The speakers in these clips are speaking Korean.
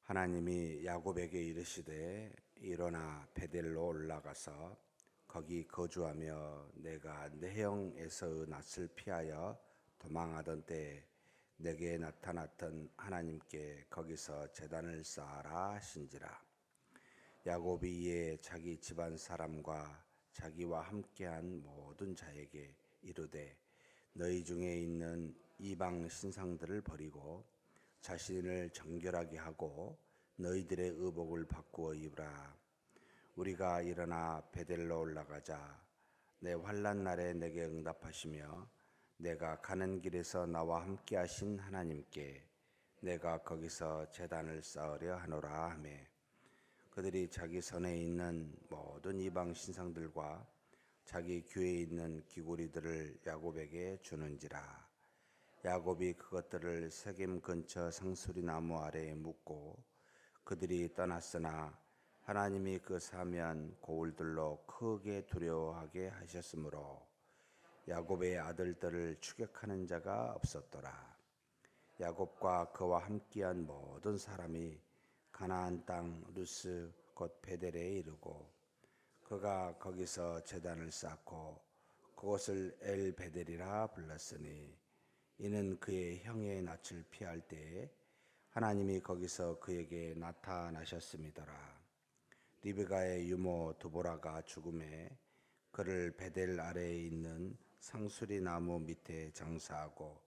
하나님이 야곱에게 이르시되 일어나 베델로 올라가서 거기 거주하며 내가 내 형 에서의 낯을 피하여 도망하던 때에 내게 나타났던 하나님께 거기서 제단을 쌓아라 하신지라. 야곱이 이에 자기 집안 사람과 자기와 함께한 모든 자에게 이르되 너희 중에 있는 이방 신상들을 버리고 자신을 정결하게 하고 너희들의 의복을 바꾸어 입으라. 우리가 일어나 베델로 올라가자. 내 환난 날에 내게 응답하시며 내가 가는 길에서 나와 함께 하신 하나님께 내가 거기서 제단을 쌓으려 하노라 하매, 그들이 자기 선에 있는 모든 이방 신상들과 자기 귀에 있는 귀고리들을 야곱에게 주는지라. 야곱이 그것들을 세겜 근처 상수리 나무 아래에 묻고 그들이 떠났으나 하나님이 그 사면 고울들로 크게 두려워하게 하셨으므로 야곱의 아들들을 추격하는 자가 없었더라. 야곱과 그와 함께한 모든 사람이 가나안 땅 루스 곧 베델에 이르고 그가 거기서 제단을 쌓고 그곳을 엘 베델이라 불렀으니 이는 그의 형의 낯을 피할 때에 하나님이 거기서 그에게 나타나셨음이더라. 리브가의 유모 드보라가 죽음에 그를 베델 아래에 있는 상수리 나무 밑에 장사하고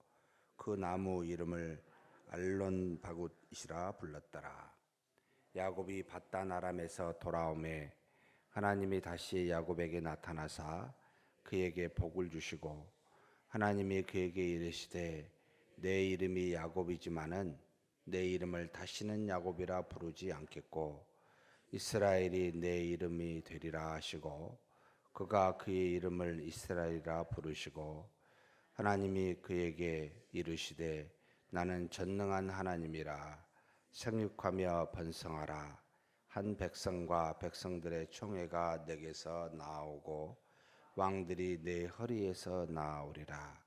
그 나무 이름을 알론 바굿이라 불렀더라. 야곱이 밧단 아람에서 돌아오매 하나님이 다시 야곱에게 나타나사 그에게 복을 주시고 하나님이 그에게 이르시되 내 이름이 야곱이지만은 내 이름을 다시는 야곱이라 부르지 않겠고 이스라엘이 내 이름이 되리라 하시고 그가 그의 이름을 이스라엘이라 부르시고 하나님이 그에게 이르시되 나는 전능한 하나님이라. 생육하며 번성하라. 한 백성과 백성들의 총회가 내게서 나오고 왕들이 내 허리에서 나오리라.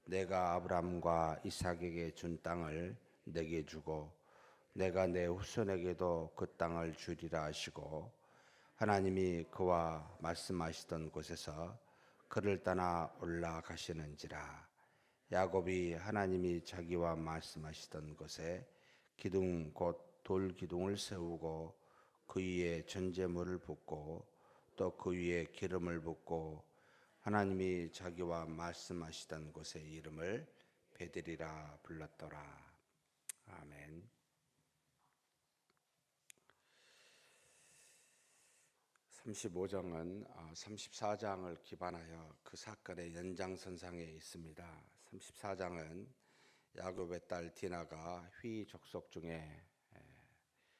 내가 아브람과 이삭에게 준 땅을 내게 주고 내가 내 후손에게도 그 땅을 주리라 하시고 하나님이 그와 말씀하시던 곳에서 그를 떠나 올라가시는지라. 야곱이 하나님이 자기와 말씀하시던 곳에 기둥 곧 돌 기둥을 세우고 그 위에 전제물을 붓고 또 그 위에 기름을 붓고 하나님이 자기와 말씀하시던 곳의 이름을 베델이라 불렀더라. 아멘. 35장은 34장을 기반하여 그 사건의 연장선상에 있습니다. 34장은 야곱의 딸 디나가 휘 족속 중에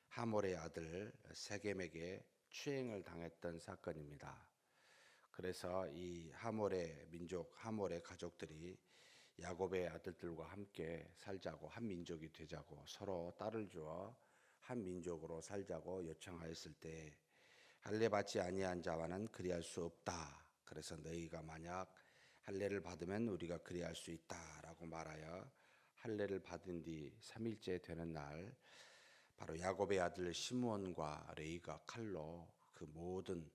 하몰의 아들 세겜에게 추행을 당했던 사건입니다. 그래서 이 하몰의 민족, 하몰의 가족들이 야곱의 아들들과 함께 살자고, 한 민족이 되자고, 서로 딸을 주어 한 민족으로 살자고 요청하였을 때 할례 받지 아니한 자와는 그리할 수 없다. 그래서 너희가 만약 할례를 받으면 우리가 그리할 수 있다라고 말하여 할례를 받은 뒤 3일째 되는 날 바로 야곱의 아들 시므온과 레이가 칼로 그 모든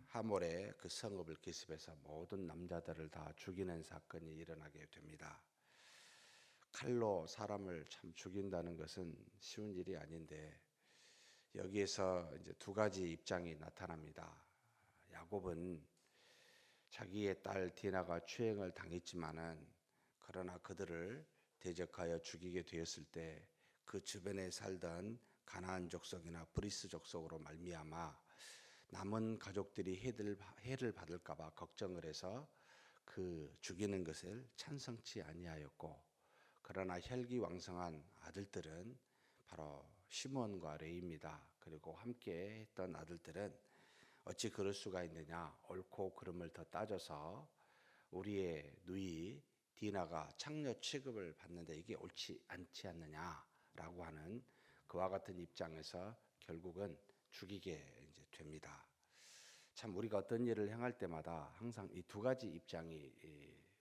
하몰의 그 성읍을 기습해서 모든 남자들을 다 죽이는 사건이 일어나게 됩니다. 칼로 사람을 참 죽인다는 것은 쉬운 일이 아닌데 여기에서 이제 두 가지 입장이 나타납니다. 야곱은 자기의 딸 디나가 추행을 당했지만은 그러나 그들을 대적하여 죽이게 되었을 때 그 주변에 살던 가나안 족속이나 브리스 족속으로 말미암아 남은 가족들이 해를 받을까봐 걱정을 해서 그 죽이는 것을 찬성치 아니하였고, 그러나 혈기왕성한 아들들은 바로 시몬과 레이입니다. 그리고 함께 했던 아들들은 어찌 그럴 수가 있느냐, 옳고 그름을 더 따져서 우리의 누이 디나가 창녀 취급을 받는데 이게 옳지 않지 않느냐라고 하는 그와 같은 입장에서 결국은 죽이게 이제 됩니다. 참 우리가 어떤 일을 행할 때마다 항상 이 두 가지 입장이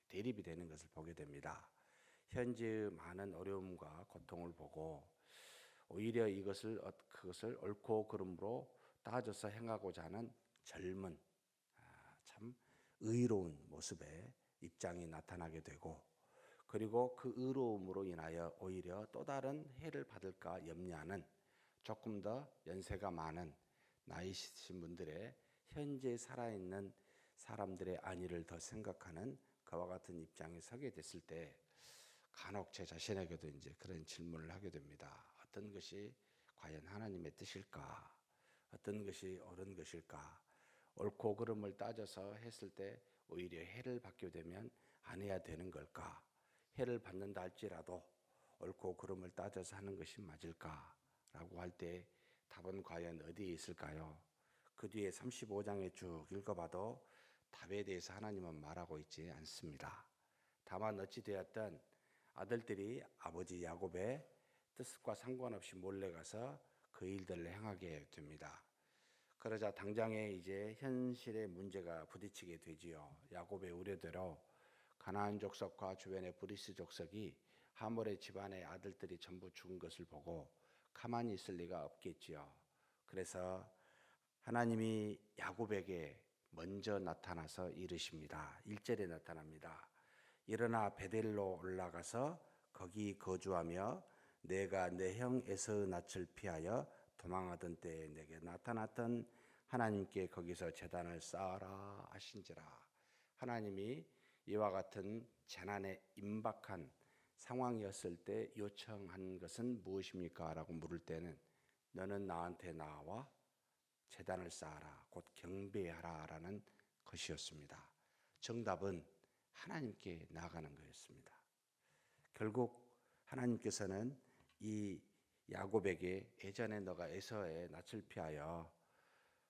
대립이 되는 것을 보게 됩니다. 현재의 많은 어려움과 고통을 보고 오히려 그것을 옳고 그름으로 따져서 행하고자 하는 젊은 참 의로운 모습의 입장이 나타나게 되고, 그리고 그 의로움으로 인하여 오히려 또 다른 해를 받을까 염려하는 조금 더 연세가 많은 나이신 분들의 현재 살아있는 사람들의 안위를 더 생각하는 그와 같은 입장에 서게 됐을 때 간혹 제 자신에게도 이제 그런 질문을 하게 됩니다. 어떤 것이 과연 하나님의 뜻일까? 어떤 것이 옳은 것일까? 옳고 그름을 따져서 했을 때 오히려 해를 받게 되면 안 해야 되는 걸까? 해를 받는다 할지라도 옳고 그름을 따져서 하는 것이 맞을까? 라고 할 때 답은 과연 어디에 있을까요? 그 뒤에 35장에 쭉 읽어봐도 답에 대해서 하나님은 말하고 있지 않습니다. 다만 어찌되었든 아들들이 아버지 야곱의 뜻과 상관없이 몰래 가서 그 일들을 행하게 됩니다. 그러자 당장에 이제 현실의 문제가 부딪히게 되지요. 야곱의 우려대로 가나안 족속과 주변의 브리스 족속이 하몰의 집안의 아들들이 전부 죽은 것을 보고 가만히 있을 리가 없겠지요. 그래서 하나님이 야곱에게 먼저 나타나서 이르십니다. 1절에 나타납니다. 일어나 베델로 올라가서 거기 거주하며 내가 내 형 에서의 낯을 피하여 도망하던 때에 내게 나타났던 하나님께 거기서 제단을 쌓아라 하신지라. 하나님이 이와 같은 재난에 임박한 상황이었을 때 요청한 것은 무엇입니까? 라고 물을 때는 너는 나한테 나와 제단을 쌓아라, 곧 경배하라 라는 것이었습니다. 정답은 하나님께 나아가는 거였습니다. 결국 하나님께서는 이 야곱에게 예전에 너가 에서의 낯을 피하여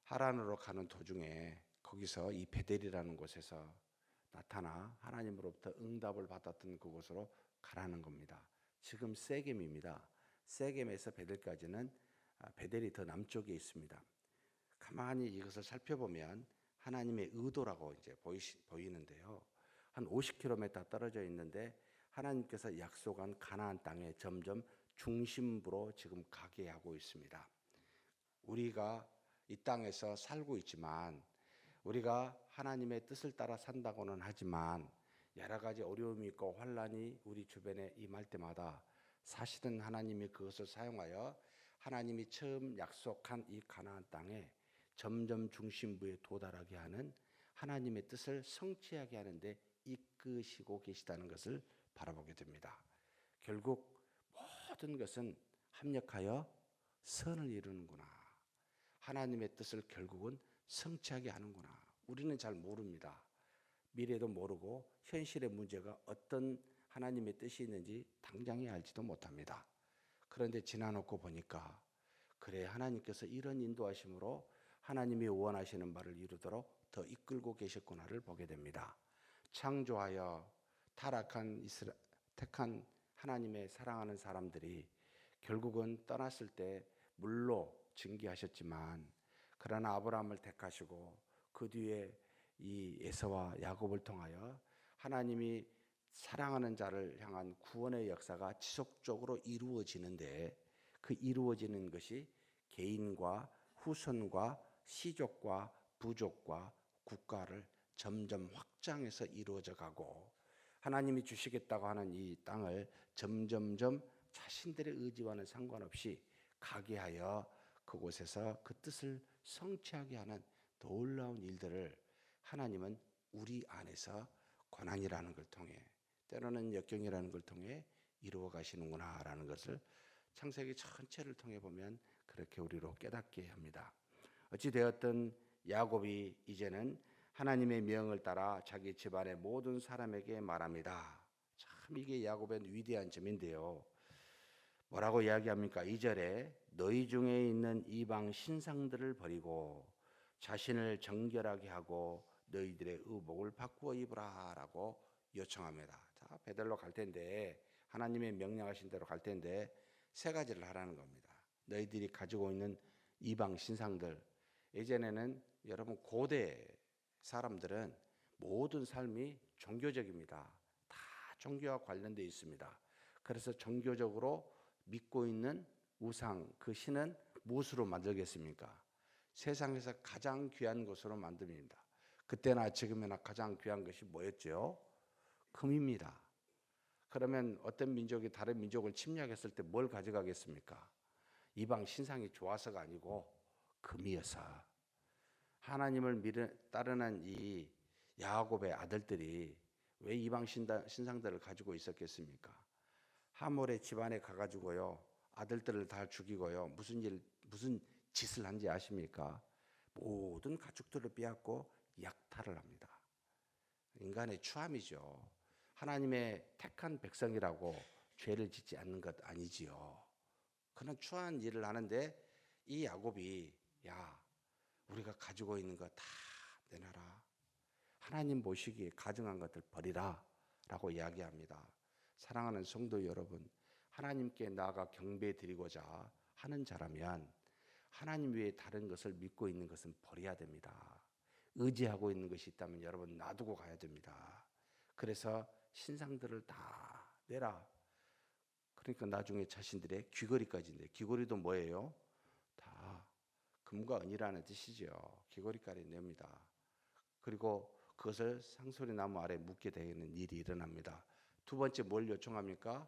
하란으로 가는 도중에 거기서 이 베델이라는 곳에서 나타나 하나님으로부터 응답을 받았던 그곳으로 가라는 겁니다. 지금 세겜입니다. 세겜에서 베델까지는 베델이 더 남쪽에 있습니다. 가만히 이것을 살펴보면 하나님의 의도라고 이제 보이는데요. 한 50km 떨어져 있는데 하나님께서 약속한 가나안 땅에 점점 중심부로 지금 가게 하고 있습니다. 우리가 이 땅에서 살고 있지만 우리가 하나님의 뜻을 따라 산다고는 하지만 여러 가지 어려움이 있고 환란이 우리 주변에 임할 때마다 사실은 하나님이 그것을 사용하여 하나님이 처음 약속한 이 가나안 땅에 점점 중심부에 도달하게 하는 하나님의 뜻을 성취하게 하는데 이끄시고 계시다는 것을 바라보게 됩니다. 결국 모든 것은 합력하여 선을 이루는구나. 하나님의 뜻을 결국은 성취하게 하는구나. 우리는 잘 모릅니다. 미래도 모르고 현실의 문제가 어떤 하나님의 뜻이 있는지 당장에 알지도 못합니다. 그런데 지나놓고 보니까 그래, 하나님께서 이런 인도하심으로 하나님이 원하시는 바를 이루도록 더 이끌고 계셨구나를 보게 됩니다. 창조하여 타락한 택한 하나님의 사랑하는 사람들이 결국은 떠났을 때 물로 징계하셨지만, 그러나 아브라함을 택하시고 그 뒤에 이 에서와 야곱을 통하여 하나님이 사랑하는 자를 향한 구원의 역사가 지속적으로 이루어지는데, 그 이루어지는 것이 개인과 후손과 시족과 부족과 국가를 점점 확장해서 이루어져 가고, 하나님이 주시겠다고 하는 이 땅을 점점점 자신들의 의지와는 상관없이 가게 하여 그곳에서 그 뜻을 성취하게 하는 놀라운 일들을 하나님은 우리 안에서 고난이라는 걸 통해, 때로는 역경이라는 걸 통해 이루어 가시는구나라는 것을 창세기 전체를 통해 보면 그렇게 우리로 깨닫게 합니다. 어찌 되었든 야곱이 이제는 하나님의 명을 따라 자기 집안의 모든 사람에게 말합니다. 참 이게 야곱의 위대한 점인데요. 뭐라고 이야기합니까? 2절에 너희 중에 있는 이방 신상들을 버리고 자신을 정결하게 하고 너희들의 의복을 바꾸어 입으라 라고 요청합니다. 자, 베델로 갈 텐데, 하나님의 명령하신 대로 갈 텐데 세 가지를 하라는 겁니다. 너희들이 가지고 있는 이방 신상들, 예전에는 여러분 고대 사람들은 모든 삶이 종교적입니다. 다 종교와 관련되어 있습니다. 그래서 종교적으로 믿고 있는 우상, 그 신은 무엇으로 만들겠습니까? 세상에서 가장 귀한 것으로 만듭니다. 그때나 지금이나 가장 귀한 것이 뭐였죠? 금입니다. 그러면 어떤 민족이 다른 민족을 침략했을 때 뭘 가져가겠습니까? 이방 신상이 좋아서가 아니고 금이어서. 하나님을 따르는 이 야곱의 아들들이 왜 이방 신상들을 가지고 있었겠습니까? 하몰의 집안에 가가지고요, 아들들을 다 죽이고요, 무슨 짓을 한지 아십니까? 모든 가축들을 빼앗고 약탈을 합니다. 인간의 추함이죠. 하나님의 택한 백성이라고 죄를 짓지 않는 것 아니지요. 그런 추한 일을 하는데 이 야곱이, 야, 우리가 가지고 있는 거 다 내놔라. 하나님 보시기에 가증한 것들 버리라 라고 이야기합니다. 사랑하는 성도 여러분, 하나님께 나아가 경배 드리고자 하는 자라면 하나님 외에 다른 것을 믿고 있는 것은 버려야 됩니다. 의지하고 있는 것이 있다면 여러분 놔두고 가야 됩니다. 그래서 신상들을 다 내라. 그러니까 나중에 자신들의 귀걸이까지인데, 귀걸이도 뭐예요? 다 금과 은이라는 뜻이죠. 귀걸이까지 냅니다. 그리고 그것을 상소리 나무 아래 묻게 되는 일이 일어납니다. 두 번째 뭘 요청합니까?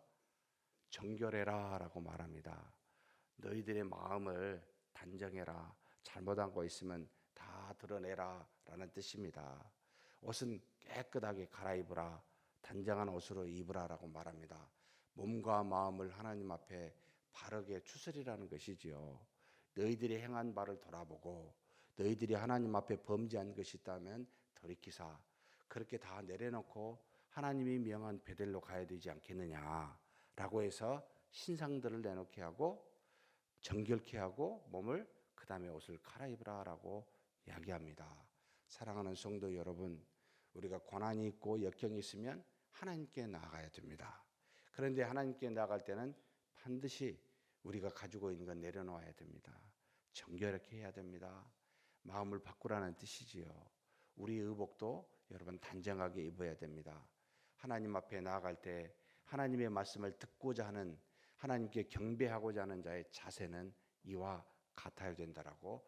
정결해라 라고 말합니다. 너희들의 마음을 단정해라. 잘못한 거 있으면 다 드러내라 라는 뜻입니다. 옷은 깨끗하게 갈아입으라. 단정한 옷으로 입으라 라고 말합니다. 몸과 마음을 하나님 앞에 바르게 추스리라는 것이지요. 너희들이 행한 바를 돌아보고 너희들이 하나님 앞에 범죄한 것이 있다면 돌이키사 그렇게 다 내려놓고 하나님이 명한 베델로 가야 되지 않겠느냐라고 해서 신상들을 내놓게 하고 정결케 하고 몸을 그 다음에 옷을 갈아입으라라고 이야기합니다. 사랑하는 성도 여러분, 우리가 고난이 있고 역경이 있으면 하나님께 나아가야 됩니다. 그런데 하나님께 나아갈 때는 반드시 우리가 가지고 있는 건 내려놓아야 됩니다. 정결하게 해야 됩니다. 마음을 바꾸라는 뜻이지요. 우리 의복도 여러분 단정하게 입어야 됩니다. 하나님 앞에 나아갈 때 하나님의 말씀을 듣고자 하는, 하나님께 경배하고자 하는 자의 자세는 이와 같아야 된다라고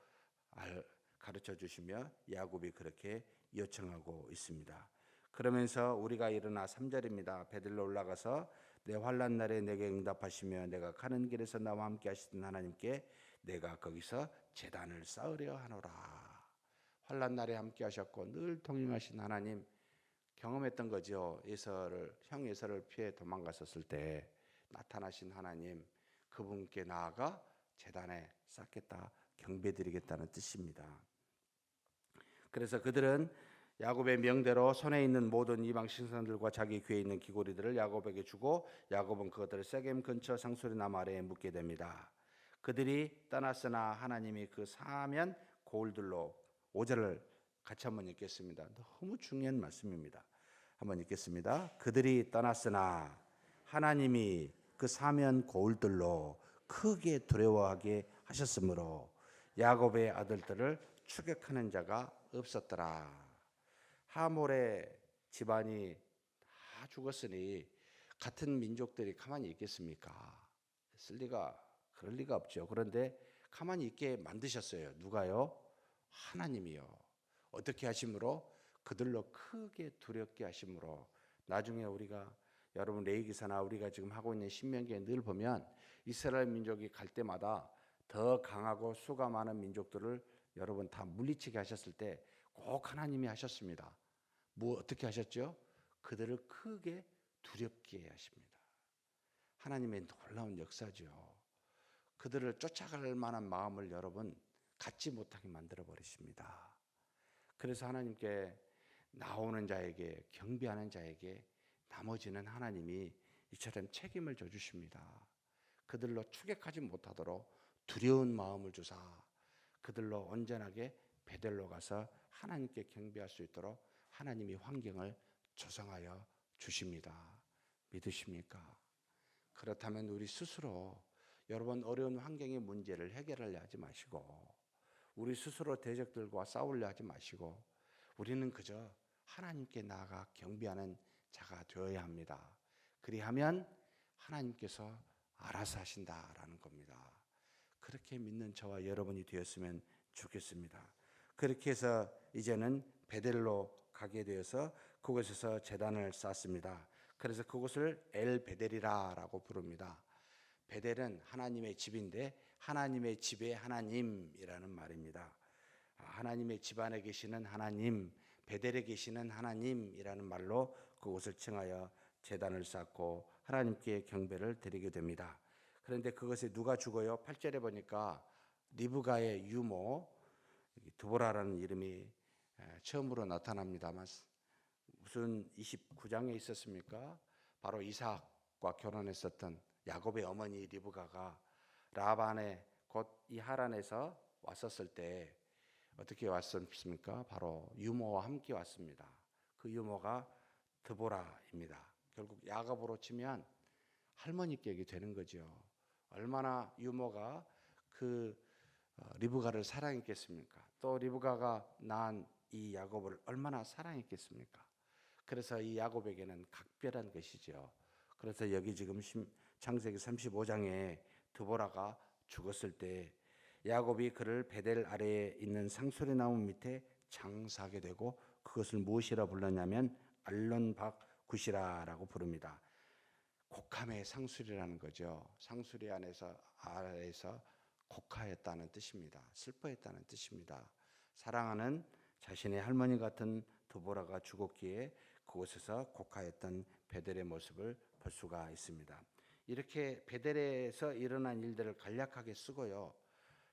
가르쳐 주시며 야곱이 그렇게 요청하고 있습니다. 그러면서 우리가 일어나 3절입니다. 베들로 올라가서 내 환난 날에 내게 응답하시며 내가 가는 길에서 나와 함께 하시던 하나님께 내가 거기서 제단을 쌓으려 하노라. 환난 날에 함께 하셨고 늘 동행하신 하나님, 경험했던 거죠. 형 에서를 피해 도망갔었을 때 나타나신 하나님, 그분께 나아가 제단에 쌓겠다, 경배드리겠다는 뜻입니다. 그래서 그들은 야곱의 명대로 손에 있는 모든 이방 신상들과 자기 귀에 있는 귀고리들을 야곱에게 주고 야곱은 그것들을 세겜 근처 상수리 나무 아래에 묻게 됩니다. 그들이 떠났으나 하나님이 그 사면 고울들로, 5절을 같이 한번 읽겠습니다. 너무 중요한 말씀입니다. 한번 읽겠습니다. 그들이 떠났으나 하나님이 그 사면 고울들로 크게 두려워하게 하셨으므로 야곱의 아들들을 추격하는 자가 없었더라. 하몰의 집안이 다 죽었으니 같은 민족들이 가만히 있겠습니까? 그럴 리가 없죠. 그런데 가만히 있게 만드셨어요. 누가요? 하나님이요. 어떻게 하심으로? 그들로 크게 두렵게 하심으로. 나중에 우리가 여러분 레위기서나 우리가 지금 하고 있는 신명기에 늘 보면 이스라엘 민족이 갈 때마다 더 강하고 수가 많은 민족들을 여러분 다 물리치게 하셨을 때 꼭 하나님이 하셨습니다. 어떻게 하셨죠? 그들을 크게 두렵게 하십니다. 하나님의 놀라운 역사죠. 그들을 쫓아갈 만한 마음을 여러분 갖지 못하게 만들어 버리십니다. 그래서 하나님께 나오는 자에게, 경배하는 자에게 나머지는 하나님이 이처럼 책임을 져 주십니다. 그들로 추격하지 못하도록 두려운 마음을 주사 그들로 온전하게 베델로 가서 하나님께 경배할 수 있도록 하나님이 환경을 조성하여 주십니다. 믿으십니까? 그렇다면 우리 스스로 여러분 어려운 환경의 문제를 해결하려 하지 마시고 우리 스스로 대적들과 싸우려 하지 마시고 우리는 그저 하나님께 나아가 경배하는 자가 되어야 합니다. 그리하면 하나님께서 알아서 하신다라는 겁니다. 그렇게 믿는 저와 여러분이 되었으면 좋겠습니다. 그렇게 해서 이제는 베델로 가게 되어서 그곳에서 제단을 쌓습니다. 그래서 그곳을 엘 베델이라고 부릅니다. 베델은 하나님의 집인데 하나님의 집의 하나님이라는 말입니다. 하나님의 집 안에 계시는 하나님, 베델에 계시는 하나님이라는 말로 그곳을 칭하여 제단을 쌓고 하나님께 경배를 드리게 됩니다. 그런데 그것에 누가 죽어요? 8절에 보니까 리브가의 유모 드보라라는 이름이 처음으로 나타납니다만 무슨 29장에 있었습니까? 바로 이삭과 결혼했었던 야곱의 어머니 리브가가 라반의 곧 이 하란에서 왔었을 때 어떻게 왔습니까? 바로 유모와 함께 왔습니다. 그 유모가 드보라입니다. 결국 야곱으로 치면 할머니격이 되는 거죠. 얼마나 유모가 그 리브가를 사랑했겠습니까? 또 리브가가 낳은 이 야곱을 얼마나 사랑했겠습니까? 그래서 이 야곱에게는 각별한 것이죠. 그래서 여기 지금 창세기 35장에 드보라가 죽었을 때 야곱이 그를 베델 아래에 있는 상수리 나무 밑에 장사하게 되고 그것을 무엇이라 불렀냐면 알론박 굿이라고 부릅니다. 곡함의 상수리라는 거죠. 상수리 아래에서 곡하였다는 뜻입니다. 슬퍼했다는 뜻입니다. 사랑하는 자신의 할머니 같은 드보라가 죽었기에 그곳에서 곡하였던 베델의 모습을 볼 수가 있습니다. 이렇게 베델에서 일어난 일들을 간략하게 쓰고요.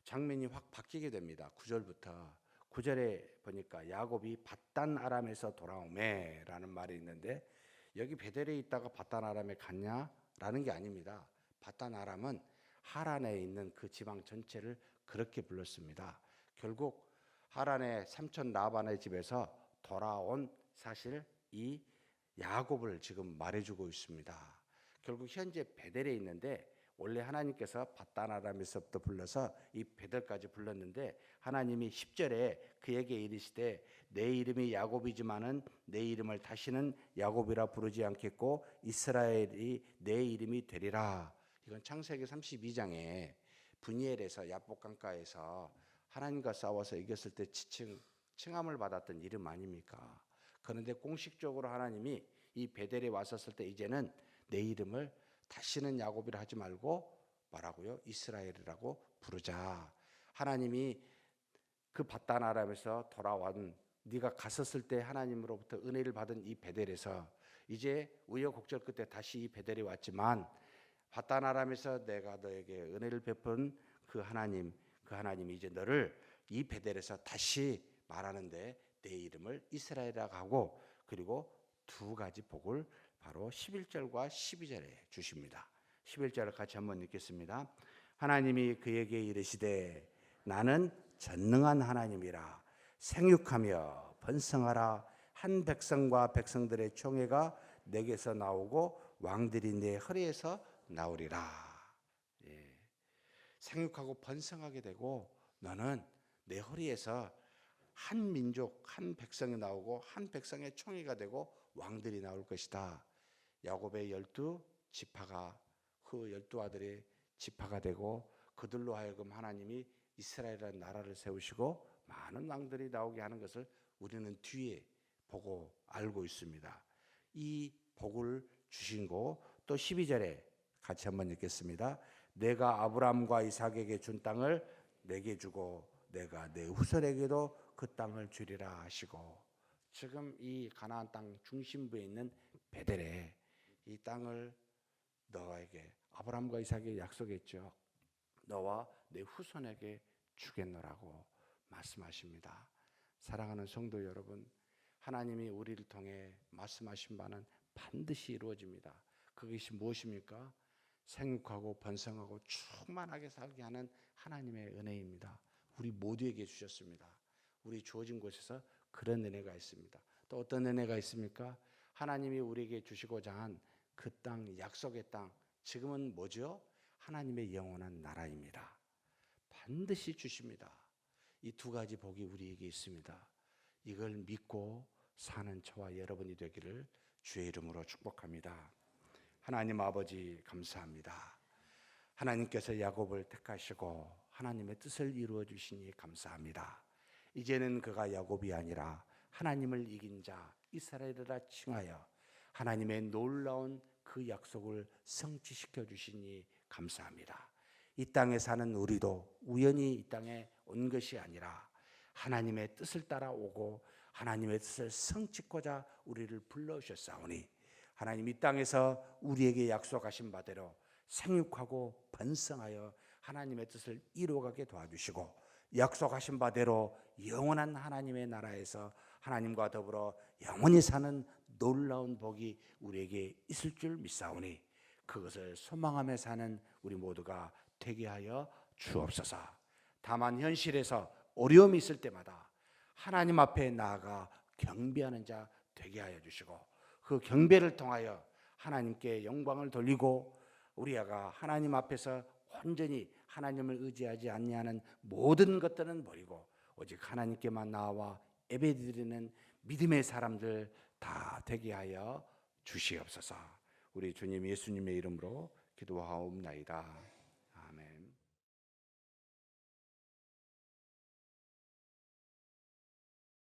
장면이 확 바뀌게 됩니다. 9절부터 9절에 보니까 야곱이 밧단 아람에서 돌아오매라는 말이 있는데 여기 베델에 있다가 밧단 아람에 갔냐라는 게 아닙니다. 밧단 아람은 하란에 있는 그 지방 전체를 그렇게 불렀습니다. 결국 하란의 삼촌 라반의 집에서 돌아온 사실 이 야곱을 지금 말해주고 있습니다. 결국 현재 베델에 있는데 원래 하나님께서 밧단 아람에서부터 불러서 이 베델까지 불렀는데 하나님이 10절에 그에게 이르시되 내 이름이 야곱이지만은 내 이름을 다시는 야곱이라 부르지 않겠고 이스라엘이 내 이름이 되리라. 이건 창세기 32장에 브니엘에서 야복 강가에서 하나님과 싸워서 이겼을 때 칭함을 받았던 이름 아닙니까? 그런데 공식적으로 하나님이 이 베델에 왔었을 때 이제는 내 이름을 다시는 야곱이라 하지 말고 뭐라고요? 이스라엘이라고 부르자. 하나님이 그 밧단 아람에서 돌아온 네가 갔었을 때 하나님으로부터 은혜를 받은 이 베델에서 이제 우여곡절 끝에 다시 이 베델에 왔지만 밧단 아람에서 내가 너에게 은혜를 베푼 그 하나님이 이제 너를 이 베델에서 다시 말하는데 내 이름을 이스라엘이라고 하고 그리고 두 가지 복을 바로 11절과 12절에 주십니다. 11절을 같이 한번 읽겠습니다. 하나님이 그에게 이르시되 나는 전능한 하나님이라 생육하며 번성하라 한 백성과 백성들의 총회가 내게서 나오고 왕들이 내 허리에서 나오리라. 예. 생육하고 번성하게 되고 너는 내 허리에서 한 민족 한 백성이 나오고 한 백성의 총회가 되고 왕들이 나올 것이다. 야곱의 12지파가 그 12아들의 지파가 되고 그들로 하여금 하나님이 이스라엘이라는 나라를 세우시고 많은 왕들이 나오게 하는 것을 우리는 뒤에 보고 알고 있습니다. 이 복을 주신 거 또 12절에 같이 한번 읽겠습니다. 내가 아브라함과 이삭에게 준 땅을 내게 주고 내가 내 후손에게도 그 땅을 주리라 하시고 지금 이 가나안 땅 중심부에 있는 베델에 이 땅을 너에게 아브라함과 이삭에게 약속했죠. 너와 내 후손에게 주겠노라고 말씀하십니다. 사랑하는 성도 여러분, 하나님이 우리를 통해 말씀하신 바는 반드시 이루어집니다. 그것이 무엇입니까? 생육하고 번성하고 충만하게 살게 하는 하나님의 은혜입니다. 우리 모두에게 주셨습니다. 우리 주어진 곳에서 그런 은혜가 있습니다. 또 어떤 은혜가 있습니까? 하나님이 우리에게 주시고자 한 그 땅, 약속의 땅, 지금은 뭐죠? 하나님의 영원한 나라입니다. 반드시 주십니다. 이 두 가지 복이 우리에게 있습니다. 이걸 믿고 사는 저와 여러분이 되기를 주의 이름으로 축복합니다. 하나님 아버지 감사합니다. 하나님께서 야곱을 택하시고 하나님의 뜻을 이루어 주시니 감사합니다. 이제는 그가 야곱이 아니라 하나님을 이긴 자 이스라엘이라 칭하여 하나님의 놀라운 그 약속을 성취시켜 주시니 감사합니다. 이 땅에 사는 우리도 우연히 이 땅에 온 것이 아니라 하나님의 뜻을 따라오고 하나님의 뜻을 성취고자 우리를 불러오셨사오니 하나님 이 땅에서 우리에게 약속하신 바대로 생육하고 번성하여 하나님의 뜻을 이루어가게 도와주시고 약속하신 바대로 영원한 하나님의 나라에서 하나님과 더불어 영원히 사는 놀라운 복이 우리에게 있을 줄 믿사오니 그것을 소망하며 사는 우리 모두가 되게 하여 주옵소서. 다만 현실에서 어려움이 있을 때마다 하나님 앞에 나아가 경배하는 자 되게 하여 주시고 그 경배를 통하여 하나님께 영광을 돌리고 우리가 하나님 앞에서 온전히 하나님을 의지하지 아니하는 모든 것들은 버리고 오직 하나님께만 나와 예배드리는 믿음의 사람들 다 되게 하여 주시옵소서. 우리 주님 예수님의 이름으로 기도하옵나이다.